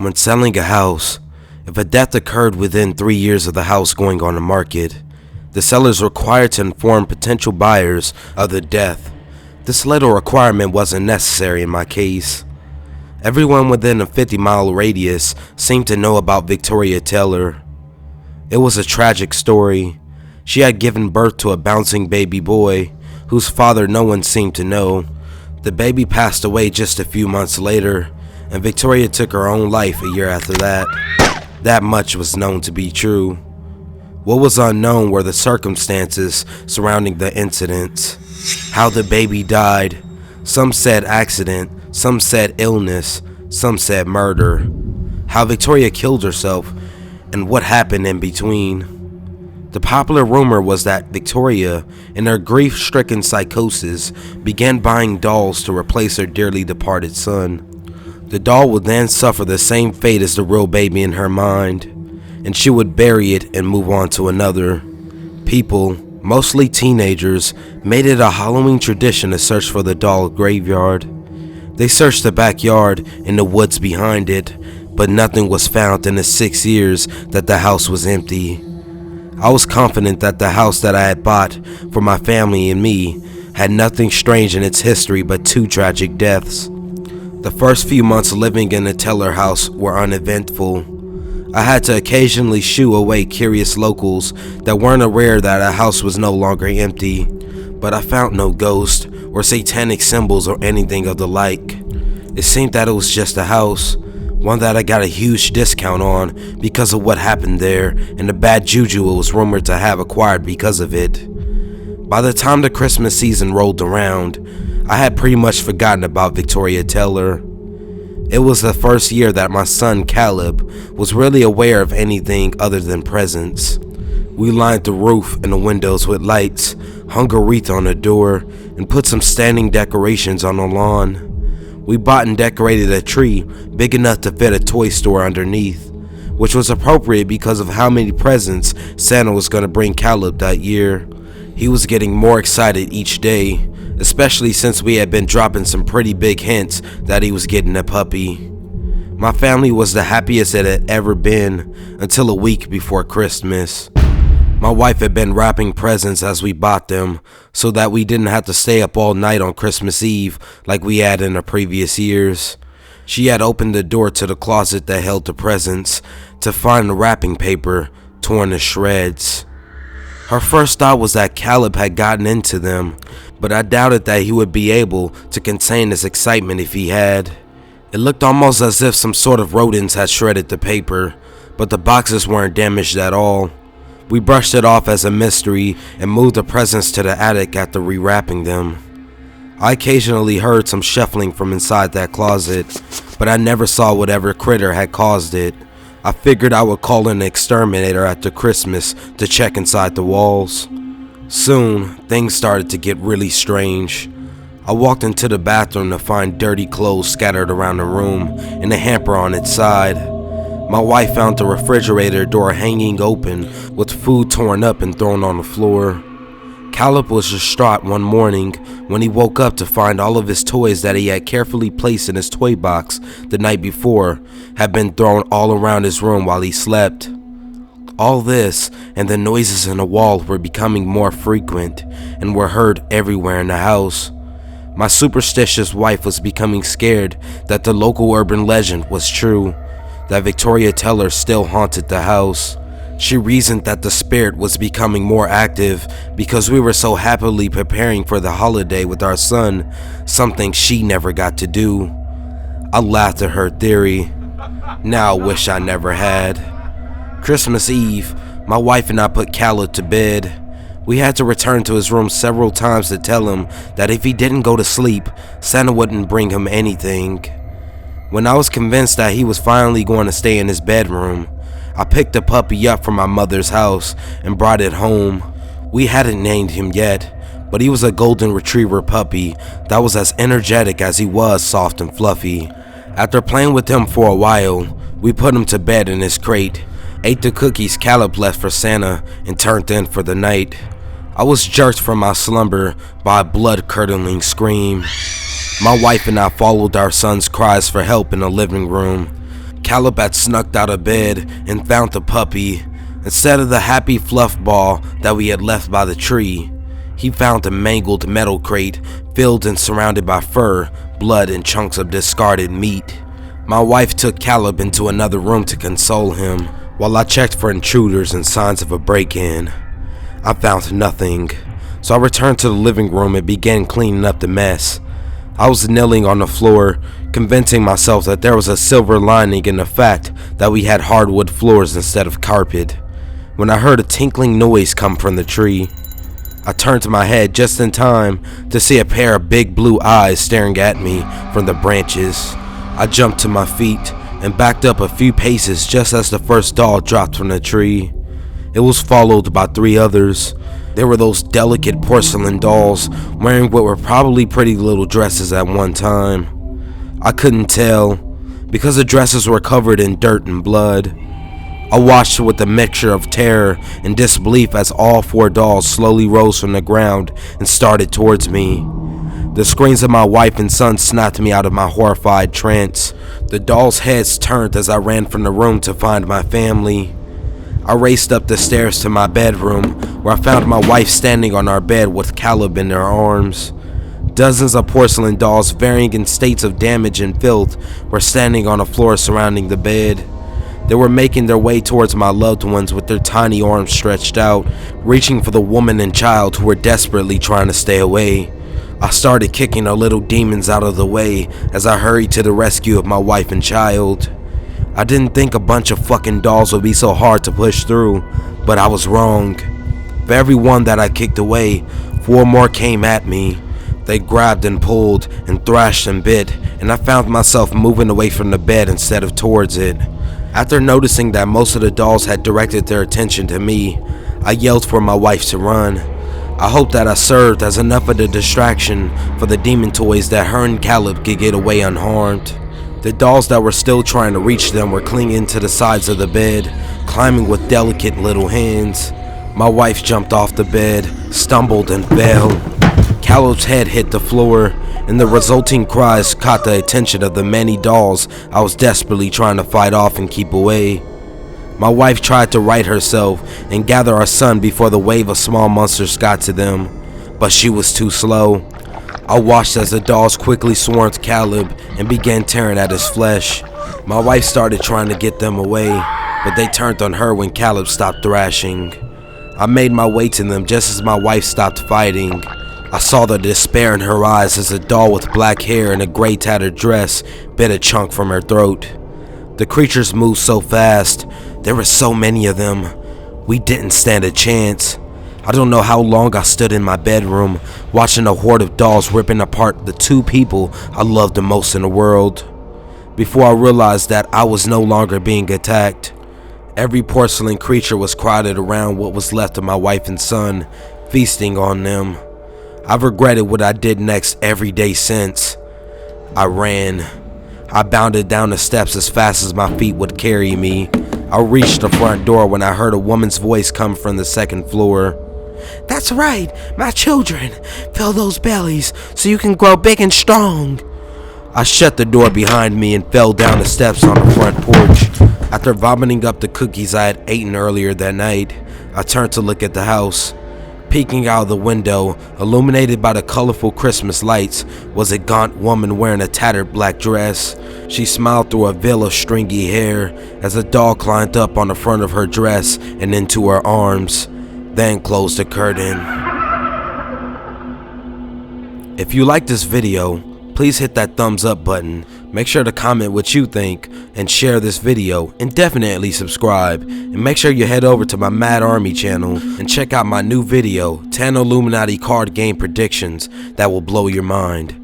When selling a house, if a death occurred within 3 years of the house going on the market, the seller is required to inform potential buyers of the death. This little requirement wasn't necessary in my case. Everyone within a 50-mile radius seemed to know about Victoria Taylor. It was a tragic story. She had given birth to a bouncing baby boy, whose father no one seemed to know. The baby passed away just a few months later, and Victoria took her own life a year after that. That much was known to be true. What was unknown were the circumstances surrounding the incidents. How the baby died. Some said accident, some said illness, some said murder. How Victoria killed herself, and what happened in between. The popular rumor was that Victoria, in her grief-stricken psychosis, began buying dolls to replace her dearly departed son. The doll would then suffer the same fate as the real baby in her mind, and she would bury it and move on to another. People, mostly teenagers, made it a Halloween tradition to search for the doll graveyard. They searched the backyard and the woods behind it, but nothing was found in the 6 years that the house was empty. I was confident that the house that I had bought for my family and me had nothing strange in its history but 2 tragic deaths. The first few months living in the Teller house were uneventful. I had to occasionally shoo away curious locals that weren't aware that our house was no longer empty, but I found no ghost or satanic symbols or anything of the like. It seemed that it was just a house, one that I got a huge discount on because of what happened there and the bad juju it was rumored to have acquired because of it. By the time the Christmas season rolled around, I had pretty much forgotten about Victoria Taylor. It was the first year that my son Caleb was really aware of anything other than presents. We lined the roof and the windows with lights, hung a wreath on the door, and put some standing decorations on the lawn. We bought and decorated a tree big enough to fit a toy store underneath, which was appropriate because of how many presents Santa was going to bring Caleb that year. He was getting more excited each day, especially since we had been dropping some pretty big hints that he was getting a puppy. My family was the happiest it had ever been until a week before Christmas. My wife had been wrapping presents as we bought them so that we didn't have to stay up all night on Christmas Eve like we had in the previous years. She had opened the door to the closet that held the presents to find the wrapping paper torn to shreds. Her first thought was that Caleb had gotten into them, but I doubted that he would be able to contain his excitement if he had. It looked almost as if some sort of rodents had shredded the paper, but the boxes weren't damaged at all. We brushed it off as a mystery and moved the presents to the attic after rewrapping them. I occasionally heard some shuffling from inside that closet, but I never saw whatever critter had caused it. I figured I would call in an exterminator after Christmas to check inside the walls. Soon, things started to get really strange. I walked into the bathroom to find dirty clothes scattered around the room and a hamper on its side. My wife found the refrigerator door hanging open with food torn up and thrown on the floor. Caleb was distraught one morning when he woke up to find all of his toys that he had carefully placed in his toy box the night before had been thrown all around his room while he slept. All this and the noises in the wall were becoming more frequent and were heard everywhere in the house. My superstitious wife was becoming scared that the local urban legend was true, that Victoria Taylor still haunted the house. She reasoned that the spirit was becoming more active because we were so happily preparing for the holiday with our son, something she never got to do. I laughed at her theory. Now I wish I never had. Christmas Eve, my wife and I put Caleb to bed. We had to return to his room several times to tell him that if he didn't go to sleep, Santa wouldn't bring him anything. When I was convinced that he was finally going to stay in his bedroom, I picked the puppy up from my mother's house and brought it home. We hadn't named him yet, but he was a golden retriever puppy that was as energetic as he was soft and fluffy. After playing with him for a while, we put him to bed in his crate, ate the cookies Caleb left for Santa, and turned in for the night. I was jerked from my slumber by a blood-curdling scream. My wife and I followed our son's cries for help in the living room, Caleb had snuck out of bed and found the puppy. Instead of the happy fluff ball that we had left by the tree, he found a mangled metal crate filled and surrounded by fur, blood, and chunks of discarded meat. My wife took Caleb into another room to console him, while I checked for intruders and signs of a break-in. I found nothing, so I returned to the living room and began cleaning up the mess. I was kneeling on the floor, convincing myself that there was a silver lining in the fact that we had hardwood floors instead of carpet, when I heard a tinkling noise come from the tree. I turned my head just in time to see a pair of big blue eyes staring at me from the branches. I jumped to my feet and backed up a few paces just as the first doll dropped from the tree. It was followed by 3 others. They were those delicate porcelain dolls wearing what were probably pretty little dresses at one time. I couldn't tell because the dresses were covered in dirt and blood. I watched with a mixture of terror and disbelief as all 4 dolls slowly rose from the ground and started towards me. The screams of my wife and son snapped me out of my horrified trance. The dolls' heads turned as I ran from the room to find my family. I raced up the stairs to my bedroom, where I found my wife standing on our bed with Caleb in her arms. Dozens of porcelain dolls, varying in states of damage and filth, were standing on the floor surrounding the bed. They were making their way towards my loved ones with their tiny arms stretched out, reaching for the woman and child who were desperately trying to stay away. I started kicking the little demons out of the way as I hurried to the rescue of my wife and child. I didn't think a bunch of fucking dolls would be so hard to push through, but I was wrong. For every one that I kicked away, 4 more came at me. They grabbed and pulled and thrashed and bit, and I found myself moving away from the bed instead of towards it. After noticing that most of the dolls had directed their attention to me, I yelled for my wife to run. I hoped that I served as enough of a distraction for the demon toys that her and Caleb could get away unharmed. The dolls that were still trying to reach them were clinging to the sides of the bed, climbing with delicate little hands. My wife jumped off the bed, stumbled and fell. Caleb's head hit the floor, and the resulting cries caught the attention of the many dolls I was desperately trying to fight off and keep away. My wife tried to right herself and gather our son before the wave of small monsters got to them, but she was too slow. I watched as the dolls quickly swarmed Caleb and began tearing at his flesh. My wife started trying to get them away, but they turned on her when Caleb stopped thrashing. I made my way to them just as my wife stopped fighting. I saw the despair in her eyes as a doll with black hair and a gray tattered dress bit a chunk from her throat. The creatures moved so fast. There were so many of them. We didn't stand a chance. I don't know how long I stood in my bedroom, watching a horde of dolls ripping apart the 2 people I loved the most in the world, before I realized that I was no longer being attacked. Every porcelain creature was crowded around what was left of my wife and son, feasting on them. I've regretted what I did next every day since. I ran. I bounded down the steps as fast as my feet would carry me. I reached the front door when I heard a woman's voice come from the 2nd floor. "That's right, my children. Fill those bellies so you can grow big and strong." I shut the door behind me and fell down the steps on the front porch. After vomiting up the cookies I had eaten earlier that night, I turned to look at the house. Peeking out of the window, illuminated by the colorful Christmas lights, was a gaunt woman wearing a tattered black dress. She smiled through a veil of stringy hair as a doll climbed up on the front of her dress and into her arms, then closed the curtain. If you like this video, please hit that thumbs up button. Make sure to comment what you think and share this video, and definitely subscribe. And make sure you head over to my Mad Army channel and check out my new video, 10 Illuminati card game predictions that will blow your mind.